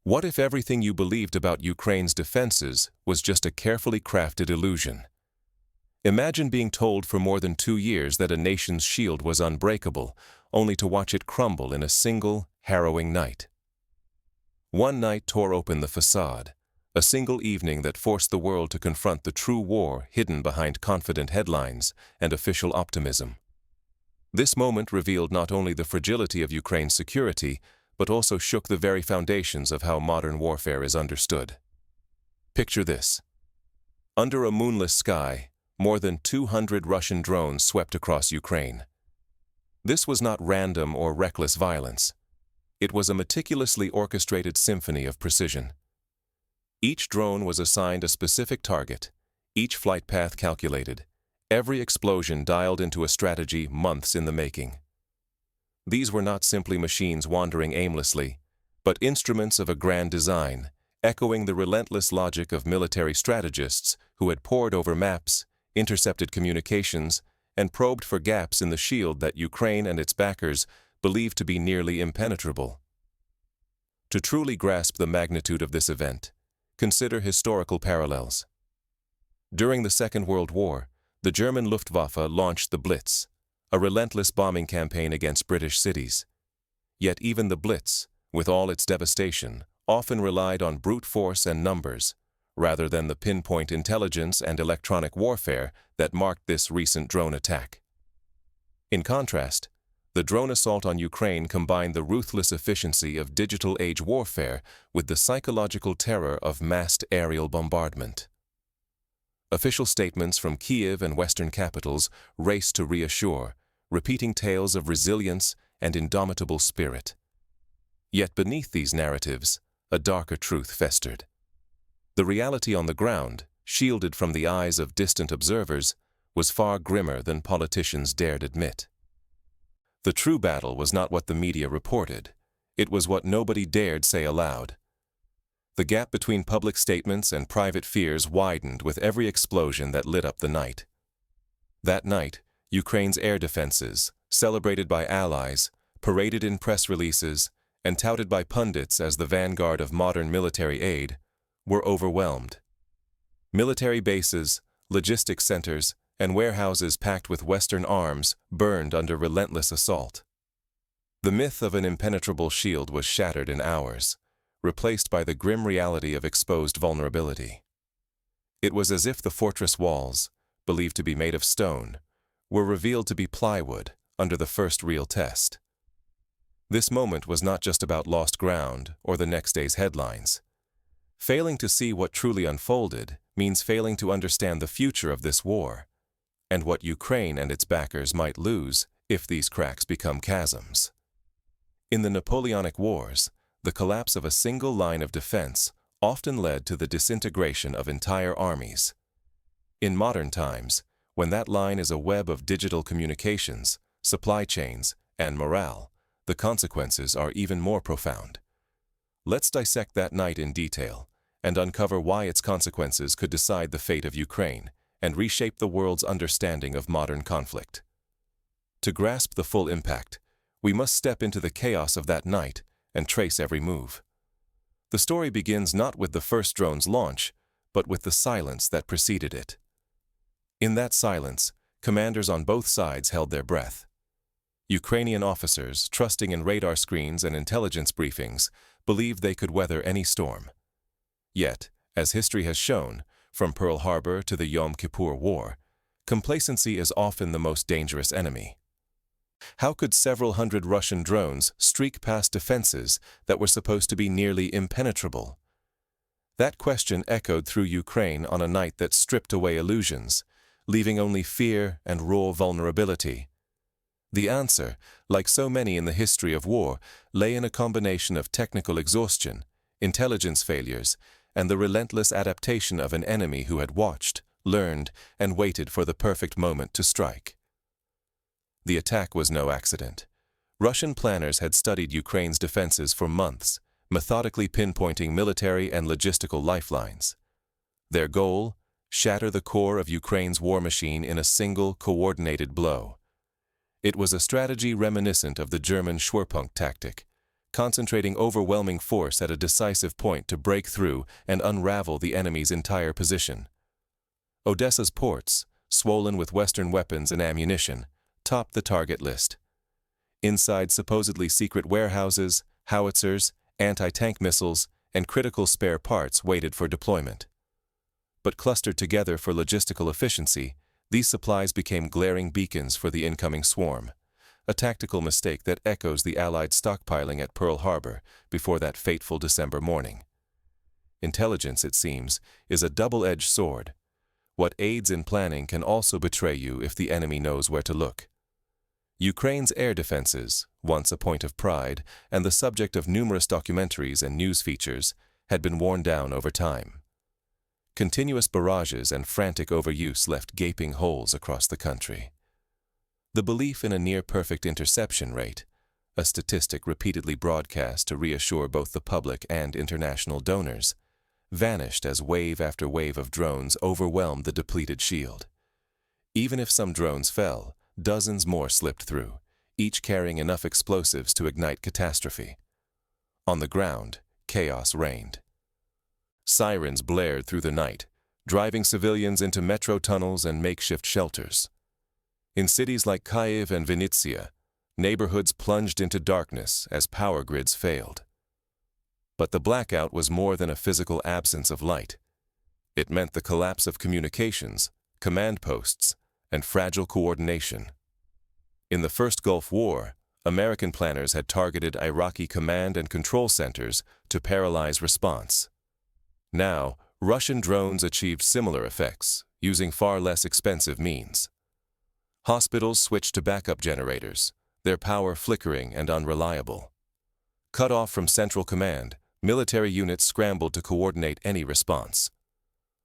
What if everything you believed about Ukraine's defenses was just a carefully crafted illusion? Imagine being told for more than 2 years that a nation's shield was unbreakable, only to watch it crumble in a single, harrowing night. One night tore open the facade, a single evening that forced the world to confront the true war hidden behind confident headlines and official optimism. This moment revealed not only the fragility of Ukraine's security, but also shook the very foundations of how modern warfare is understood. Picture this. Under a moonless sky, more than 200 Russian drones swept across Ukraine. This was not random or reckless violence. It was a meticulously orchestrated symphony of precision. Each drone was assigned a specific target, each flight path calculated, every explosion dialed into a strategy months in the making. These were not simply machines wandering aimlessly, but instruments of a grand design, echoing the relentless logic of military strategists who had pored over maps, intercepted communications, and probed for gaps in the shield that Ukraine and its backers believed to be nearly impenetrable. To truly grasp the magnitude of this event, consider historical parallels. During the Second World War, the German Luftwaffe launched the Blitz, a relentless bombing campaign against British cities. Yet even the Blitz, with all its devastation, often relied on brute force and numbers, rather than the pinpoint intelligence and electronic warfare that marked this recent drone attack. In contrast, the drone assault on Ukraine combined the ruthless efficiency of digital-age warfare with the psychological terror of massed aerial bombardment. Official statements from Kyiv and Western capitals raced to reassure, repeating tales of resilience and indomitable spirit. Yet beneath these narratives, a darker truth festered. The reality on the ground, shielded from the eyes of distant observers, was far grimmer than politicians dared admit. The true battle was not what the media reported. It was what nobody dared say aloud. The gap between public statements and private fears widened with every explosion that lit up the night. That night, Ukraine's air defenses, celebrated by allies, paraded in press releases, and touted by pundits as the vanguard of modern military aid, were overwhelmed. Military bases, logistics centers, and warehouses packed with Western arms burned under relentless assault. The myth of an impenetrable shield was shattered in hours, replaced by the grim reality of exposed vulnerability. It was as if the fortress walls, believed to be made of stone, were revealed to be plywood under the first real test. This moment was not just about lost ground or the next day's headlines. Failing to see what truly unfolded means failing to understand the future of this war, and what Ukraine and its backers might lose if these cracks become chasms. In the Napoleonic Wars, the collapse of a single line of defense often led to the disintegration of entire armies. In modern times, when that line is a web of digital communications, supply chains, and morale, the consequences are even more profound. Let's dissect that night in detail and uncover why its consequences could decide the fate of Ukraine and reshape the world's understanding of modern conflict. To grasp the full impact, we must step into the chaos of that night and trace every move. The story begins not with the first drone's launch, but with the silence that preceded it. In that silence, commanders on both sides held their breath. Ukrainian officers, trusting in radar screens and intelligence briefings, believed they could weather any storm. Yet, as history has shown, from Pearl Harbor to the Yom Kippur War, complacency is often the most dangerous enemy. How could several hundred Russian drones streak past defenses that were supposed to be nearly impenetrable? That question echoed through Ukraine on a night that stripped away illusions, leaving only fear and raw vulnerability. The answer, like so many in the history of war, lay in a combination of technical exhaustion, intelligence failures, and the relentless adaptation of an enemy who had watched, learned, and waited for the perfect moment to strike. The attack was no accident. Russian planners had studied Ukraine's defenses for months, methodically pinpointing military and logistical lifelines. Their goal? Shatter the core of Ukraine's war machine in a single, coordinated blow. It was a strategy reminiscent of the German Schwerpunkt tactic, concentrating overwhelming force at a decisive point to break through and unravel the enemy's entire position. Odessa's ports, swollen with Western weapons and ammunition, topped the target list. Inside supposedly secret warehouses, howitzers, anti-tank missiles, and critical spare parts waited for deployment. But clustered together for logistical efficiency, these supplies became glaring beacons for the incoming swarm, a tactical mistake that echoes the Allied stockpiling at Pearl Harbor before that fateful December morning. Intelligence, it seems, is a double-edged sword. What aids in planning can also betray you if the enemy knows where to look. Ukraine's air defenses, once a point of pride and the subject of numerous documentaries and news features, had been worn down over time. Continuous barrages and frantic overuse left gaping holes across the country. The belief in a near-perfect interception rate, a statistic repeatedly broadcast to reassure both the public and international donors, vanished as wave after wave of drones overwhelmed the depleted shield. Even if some drones fell, dozens more slipped through, each carrying enough explosives to ignite catastrophe. On the ground, chaos reigned. Sirens blared through the night, driving civilians into metro tunnels and makeshift shelters. In cities like Kyiv and Vinnytsia, neighborhoods plunged into darkness as power grids failed. But the blackout was more than a physical absence of light. It meant the collapse of communications, command posts, and fragile coordination. In the First Gulf War, American planners had targeted Iraqi command and control centers to paralyze response. Now, Russian drones achieved similar effects, using far less expensive means. Hospitals switched to backup generators, their power flickering and unreliable. Cut off from central command, military units scrambled to coordinate any response.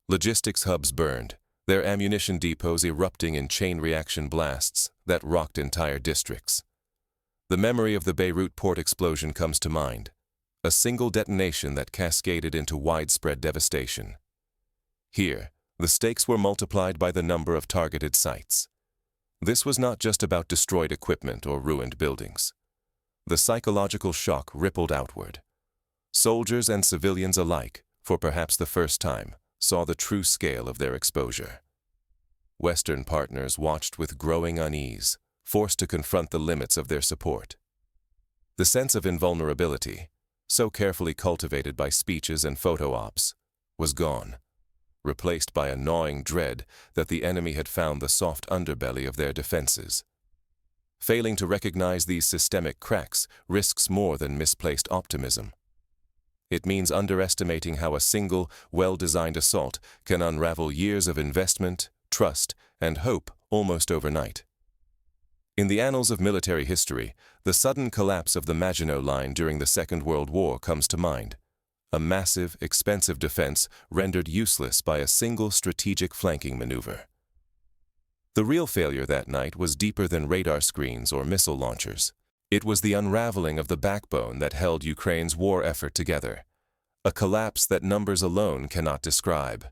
Logistics hubs burned, their ammunition depots erupting in chain reaction blasts that rocked entire districts. The memory of the Beirut port explosion comes to mind, a single detonation that cascaded into widespread devastation. Here, the stakes were multiplied by the number of targeted sites. This was not just about destroyed equipment or ruined buildings. The psychological shock rippled outward. Soldiers and civilians alike, for perhaps the first time, saw the true scale of their exposure. Western partners watched with growing unease, forced to confront the limits of their support. The sense of invulnerability, so carefully cultivated by speeches and photo ops, was gone, replaced by a gnawing dread that the enemy had found the soft underbelly of their defenses. Failing to recognize these systemic cracks risks more than misplaced optimism. It means underestimating how a single, well-designed assault can unravel years of investment, trust, and hope almost overnight. In the annals of military history, the sudden collapse of the Maginot Line during the Second World War comes to mind. A massive, expensive defense rendered useless by a single strategic flanking maneuver. The real failure that night was deeper than radar screens or missile launchers. It was the unraveling of the backbone that held Ukraine's war effort together, a collapse that numbers alone cannot describe.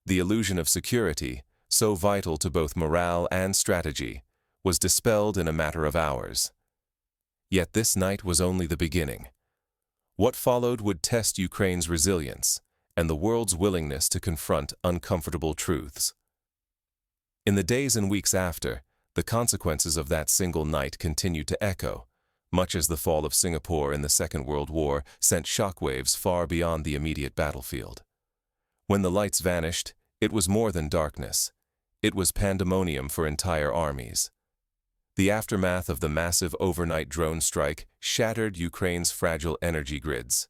The illusion of security, so vital to both morale and strategy, was dispelled in a matter of hours. Yet this night was only the beginning. What followed would test Ukraine's resilience and the world's willingness to confront uncomfortable truths. In the days and weeks after, the consequences of that single night continued to echo, much as the fall of Singapore in the Second World War sent shockwaves far beyond the immediate battlefield. When the lights vanished, it was more than darkness. It was pandemonium for entire armies. The aftermath of the massive overnight drone strike shattered Ukraine's fragile energy grids.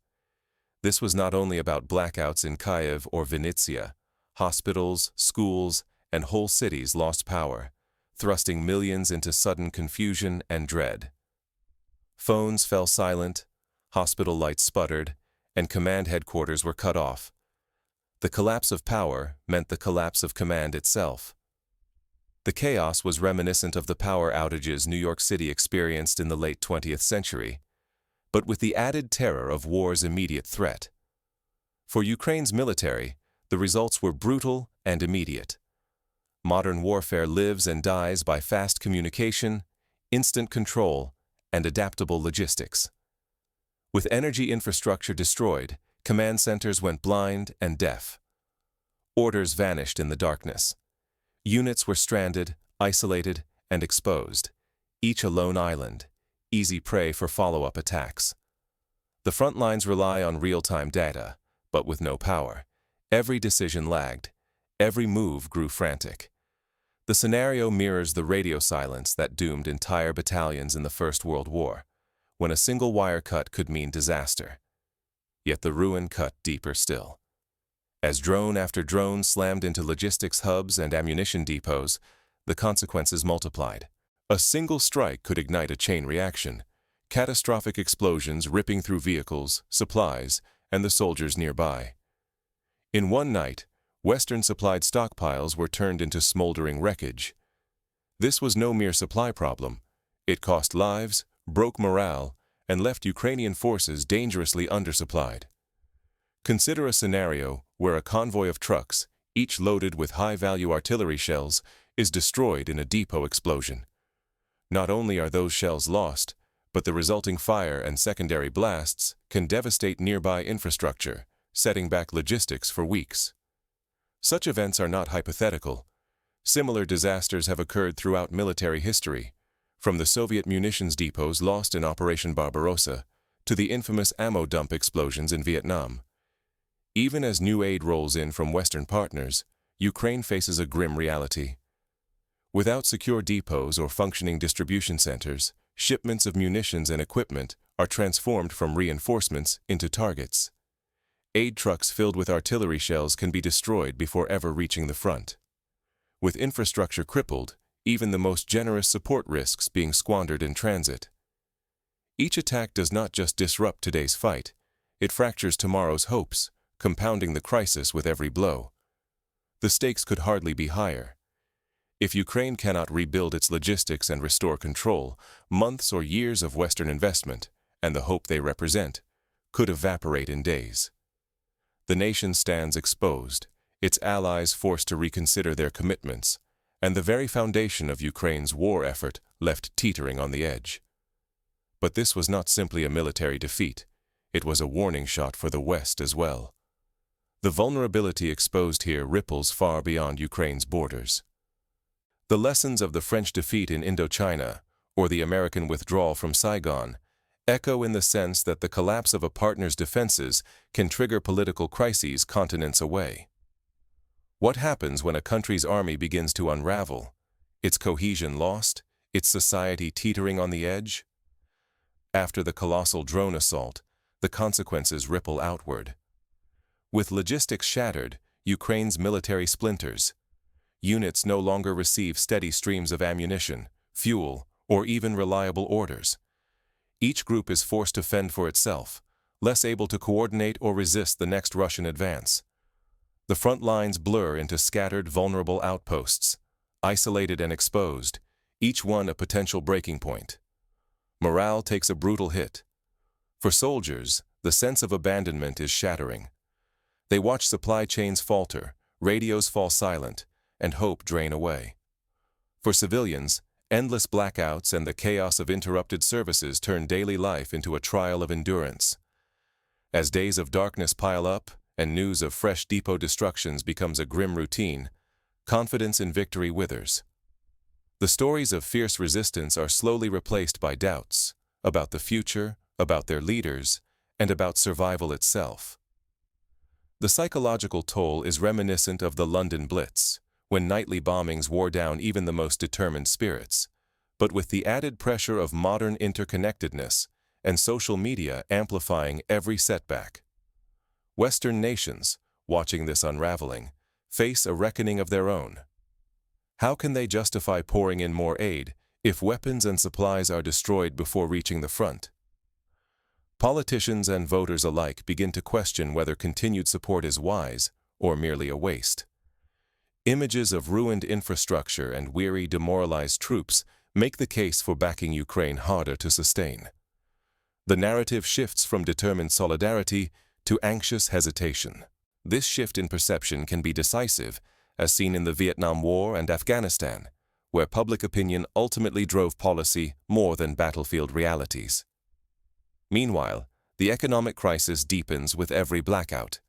This was not only about blackouts in Kyiv or Vinnytsia. Hospitals, schools, and whole cities lost power, thrusting millions into sudden confusion and dread. Phones fell silent, hospital lights sputtered, and command headquarters were cut off. The collapse of power meant the collapse of command itself. The chaos was reminiscent of the power outages New York City experienced in the late 20th century, but with the added terror of war's immediate threat. For Ukraine's military, the results were brutal and immediate. Modern warfare lives and dies by fast communication, instant control, and adaptable logistics. With energy infrastructure destroyed, command centers went blind and deaf. Orders vanished in the darkness. Units were stranded, isolated, and exposed, each a lone island, easy prey for follow-up attacks. The front lines rely on real-time data, but with no power. Every decision lagged. Every move grew frantic. The scenario mirrors the radio silence that doomed entire battalions in the First World War, when a single wire cut could mean disaster. Yet the ruin cut deeper still. As drone after drone slammed into logistics hubs and ammunition depots, the consequences multiplied. A single strike could ignite a chain reaction, catastrophic explosions ripping through vehicles, supplies, and the soldiers nearby. In one night, Western-supplied stockpiles were turned into smoldering wreckage. This was no mere supply problem. It cost lives, broke morale, and left Ukrainian forces dangerously undersupplied. Consider a scenario where a convoy of trucks, each loaded with high-value artillery shells, is destroyed in a depot explosion. Not only are those shells lost, but the resulting fire and secondary blasts can devastate nearby infrastructure, setting back logistics for weeks. Such events are not hypothetical. Similar disasters have occurred throughout military history, from the Soviet munitions depots lost in Operation Barbarossa to the infamous ammo dump explosions in Vietnam. Even as new aid rolls in from Western partners, Ukraine faces a grim reality. Without secure depots or functioning distribution centers, shipments of munitions and equipment are transformed from reinforcements into targets. Aid trucks filled with artillery shells can be destroyed before ever reaching the front. With infrastructure crippled, even the most generous support risks being squandered in transit. Each attack does not just disrupt today's fight, it fractures tomorrow's hopes, compounding the crisis with every blow. The stakes could hardly be higher. If Ukraine cannot rebuild its logistics and restore control, months or years of Western investment, and the hope they represent, could evaporate in days. The nation stands exposed, its allies forced to reconsider their commitments, and the very foundation of Ukraine's war effort left teetering on the edge. But this was not simply a military defeat, it was a warning shot for the West as well. The vulnerability exposed here ripples far beyond Ukraine's borders. The lessons of the French defeat in Indochina, or the American withdrawal from Saigon, echo in the sense that the collapse of a partner's defenses can trigger political crises continents away. What happens when a country's army begins to unravel? Its cohesion lost? Its society teetering on the edge? After the colossal drone assault, the consequences ripple outward. With logistics shattered, Ukraine's military splinters. Units no longer receive steady streams of ammunition, fuel, or even reliable orders. Each group is forced to fend for itself, less able to coordinate or resist the next Russian advance. The front lines blur into scattered, vulnerable outposts, isolated and exposed, each one a potential breaking point. Morale takes a brutal hit. For soldiers, the sense of abandonment is shattering. They watch supply chains falter, radios fall silent, and hope drain away. For civilians, endless blackouts and the chaos of interrupted services turn daily life into a trial of endurance. As days of darkness pile up and news of fresh depot destructions becomes a grim routine, confidence in victory withers. The stories of fierce resistance are slowly replaced by doubts about the future, about their leaders, and about survival itself. The psychological toll is reminiscent of the London Blitz, when nightly bombings wore down even the most determined spirits, but with the added pressure of modern interconnectedness and social media amplifying every setback. Western nations, watching this unraveling, face a reckoning of their own. How can they justify pouring in more aid if weapons and supplies are destroyed before reaching the front? Politicians and voters alike begin to question whether continued support is wise or merely a waste. Images of ruined infrastructure and weary, demoralized troops make the case for backing Ukraine harder to sustain. The narrative shifts from determined solidarity to anxious hesitation. This shift in perception can be decisive, as seen in the Vietnam War and Afghanistan, where public opinion ultimately drove policy more than battlefield realities. Meanwhile, The economic crisis deepens with every blackout.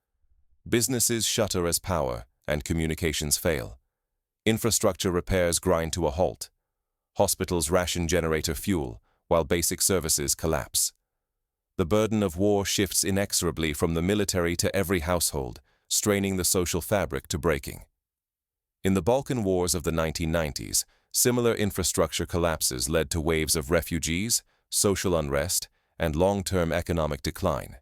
Businesses shutter as power and communications fail. Infrastructure repairs grind to a halt. Hospitals ration generator fuel, while basic services collapse. The burden of war shifts inexorably from the military to every household, straining the social fabric to breaking. In the Balkan Wars of the 1990s, similar infrastructure collapses led to waves of refugees, social unrest, and long-term economic decline.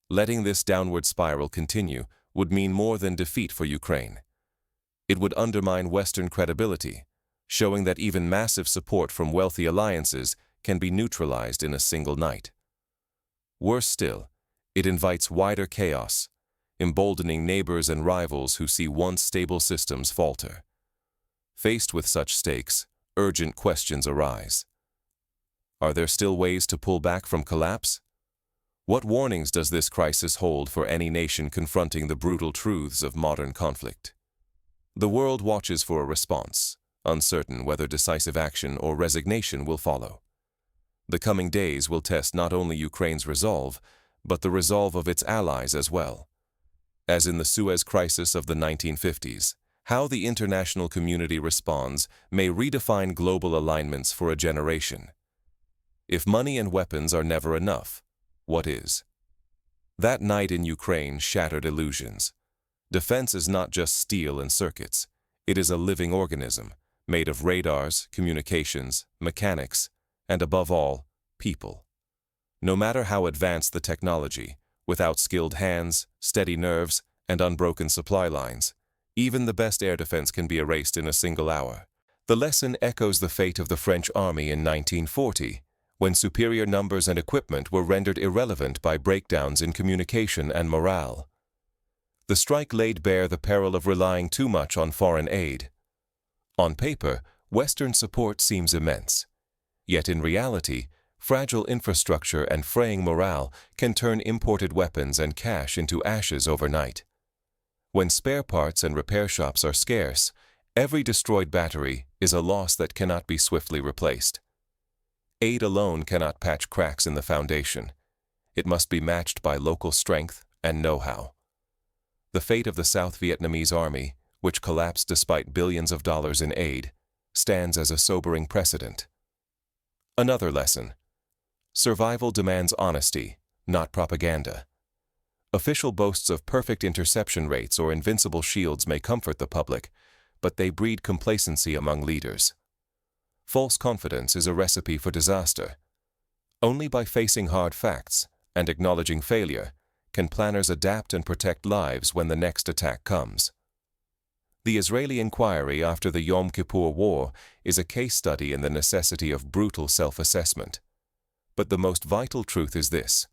Letting this downward spiral continue would mean more than defeat for Ukraine. It would undermine Western credibility, showing that even massive support from wealthy alliances can be neutralized in a single night. Worse still, it invites wider chaos, emboldening neighbors and rivals who see once stable systems falter. Faced with such stakes, urgent questions arise. Are there still ways to pull back from collapse? What warnings does this crisis hold for any nation confronting the brutal truths of modern conflict? The world watches for a response, uncertain whether decisive action or resignation will follow. The coming days will test not only Ukraine's resolve, but the resolve of its allies as well. As in the Suez Crisis of the 1950s, how the international community responds may redefine global alignments for a generation. If money and weapons are never enough, what is? That night in Ukraine shattered illusions. Defense is not just steel and circuits. It is a living organism, made of radars, communications, mechanics, and above all, people. No matter how advanced the technology, without skilled hands, steady nerves, and unbroken supply lines, even the best air defense can be erased in a single hour. The lesson echoes the fate of the French army in 1940, when superior numbers and equipment were rendered irrelevant by breakdowns in communication and morale. The strike laid bare the peril of relying too much on foreign aid. On paper, Western support seems immense. Yet in reality, fragile infrastructure and fraying morale can turn imported weapons and cash into ashes overnight. When spare parts and repair shops are scarce, every destroyed battery is a loss that cannot be swiftly replaced. Aid alone cannot patch cracks in the foundation. It must be matched by local strength and know-how. The fate of the South Vietnamese army, which collapsed despite billions of dollars in aid, stands as a sobering precedent. Another lesson. Survival demands honesty, not propaganda. Official boasts of perfect interception rates or invincible shields may comfort the public, but they breed complacency among leaders. False confidence is a recipe for disaster. Only by facing hard facts and acknowledging failure can planners adapt and protect lives when the next attack comes. The Israeli inquiry after the Yom Kippur War is a case study in the necessity of brutal self-assessment. But the most vital truth is this: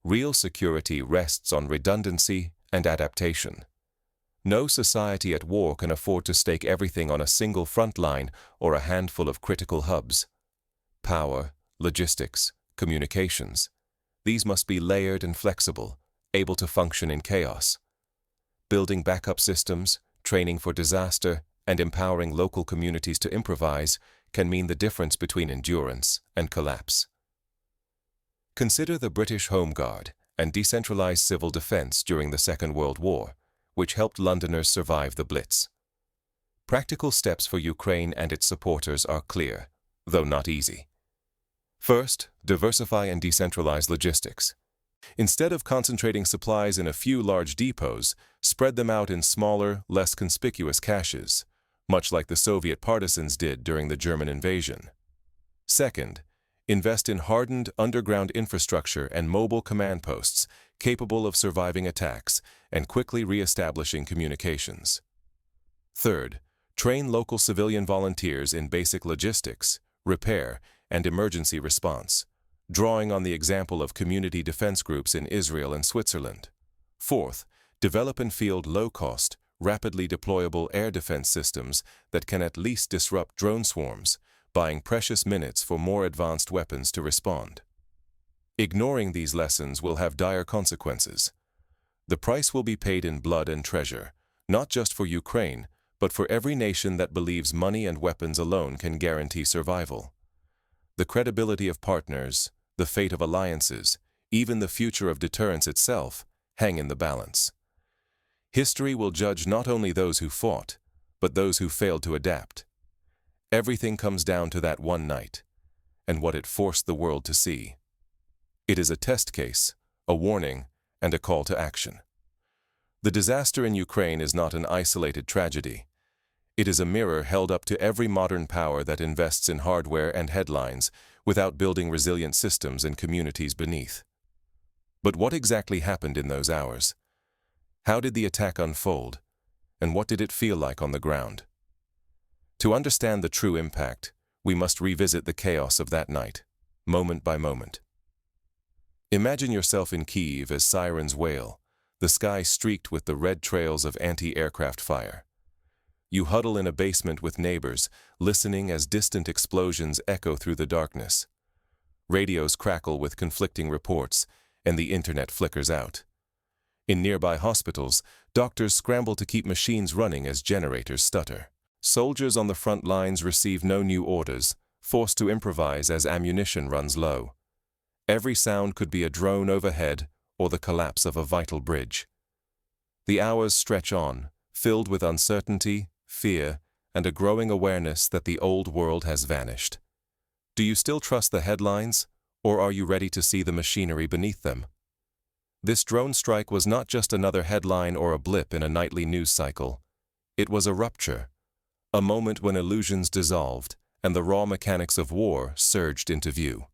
real security rests on redundancy and adaptation. No society at war can afford to stake everything on a single front line or a handful of critical hubs. Power, logistics, communications. These must be layered and flexible, able to function in chaos. Building backup systems, training for disaster, and empowering local communities to improvise can mean the difference between endurance and collapse. Consider the British Home Guard and decentralized civil defense during the Second World War, which helped Londoners survive the Blitz. Practical steps for Ukraine and its supporters are clear, though not easy. First, diversify and decentralize logistics. Instead of concentrating supplies in a few large depots, spread them out in smaller, less conspicuous caches, much like the Soviet partisans did during the German invasion. Second, invest in hardened underground infrastructure and mobile command posts capable of surviving attacks and quickly re-establishing communications. Third, train local civilian volunteers in basic logistics, repair, and emergency response, drawing on the example of community defense groups in Israel and Switzerland. Fourth, develop and field low-cost, rapidly deployable air defense systems that can at least disrupt drone swarms, buying precious minutes for more advanced weapons to respond. Ignoring these lessons will have dire consequences. The price will be paid in blood and treasure, not just for Ukraine, but for every nation that believes money and weapons alone can guarantee survival. The credibility of partners, the fate of alliances, even the future of deterrence itself, hang in the balance. History will judge not only those who fought, but those who failed to adapt. Everything comes down to that one night, and what it forced the world to see. It is a test case, a warning, and a call to action. The disaster in Ukraine is not an isolated tragedy. It is a mirror held up to every modern power that invests in hardware and headlines without building resilient systems and communities beneath. But what exactly happened in those hours? How did the attack unfold, and what did it feel like on the ground? To understand the true impact, we must revisit the chaos of that night, moment by moment. Imagine yourself in Kyiv as sirens wail, the sky streaked with the red trails of anti-aircraft fire. You huddle in a basement with neighbors, listening as distant explosions echo through the darkness. Radios crackle with conflicting reports, and the internet flickers out. In nearby hospitals, doctors scramble to keep machines running as generators stutter. Soldiers on the front lines receive no new orders, forced to improvise as ammunition runs low. Every sound could be a drone overhead or the collapse of a vital bridge. The hours stretch on, filled with uncertainty, fear, and a growing awareness that the old world has vanished. Do you still trust the headlines, or are you ready to see the machinery beneath them? This drone strike was not just another headline or a blip in a nightly news cycle. It was a rupture, a moment when illusions dissolved and the raw mechanics of war surged into view.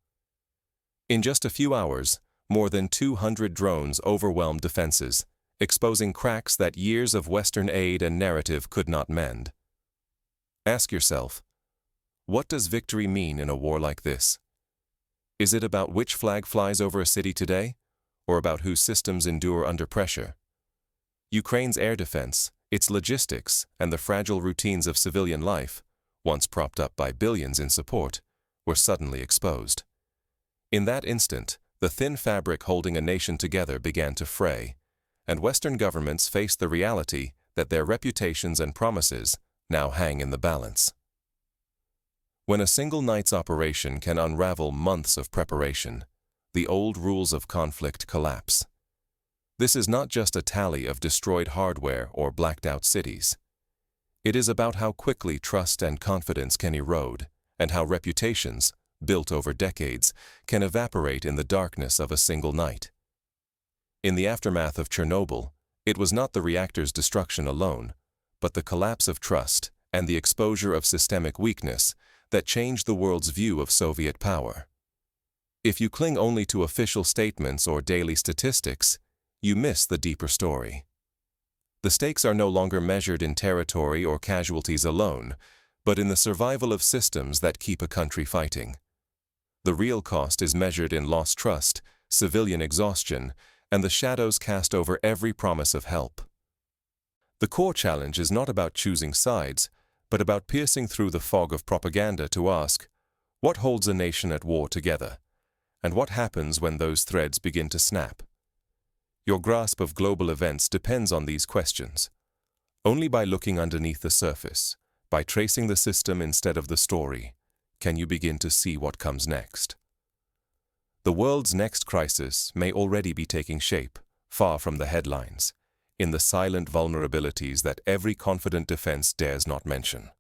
In just a few hours, more than 200 drones overwhelmed defenses, exposing cracks that years of Western aid and narrative could not mend. Ask yourself, what does victory mean in a war like this? Is it about which flag flies over a city today, or about whose systems endure under pressure? Ukraine's air defense, its logistics, and the fragile routines of civilian life, once propped up by billions in support, were suddenly exposed. In that instant, the thin fabric holding a nation together began to fray, and Western governments faced the reality that their reputations and promises now hang in the balance. When a single night's operation can unravel months of preparation, the old rules of conflict collapse. This is not just a tally of destroyed hardware or blacked-out cities. It is about how quickly trust and confidence can erode, and how reputations, built over decades, can evaporate in the darkness of a single night. In the aftermath of Chernobyl, it was not the reactor's destruction alone, but the collapse of trust and the exposure of systemic weakness that changed the world's view of Soviet power. If you cling only to official statements or daily statistics, you miss the deeper story. The stakes are no longer measured in territory or casualties alone, but in the survival of systems that keep a country fighting. The real cost is measured in lost trust, civilian exhaustion, and the shadows cast over every promise of help. The core challenge is not about choosing sides, but about piercing through the fog of propaganda to ask, what holds a nation at war together? And what happens when those threads begin to snap? Your grasp of global events depends on these questions. Only by looking underneath the surface, by tracing the system instead of the story, can you begin to see what comes next. The world's next crisis may already be taking shape, far from the headlines, in the silent vulnerabilities that every confident defense dares not mention.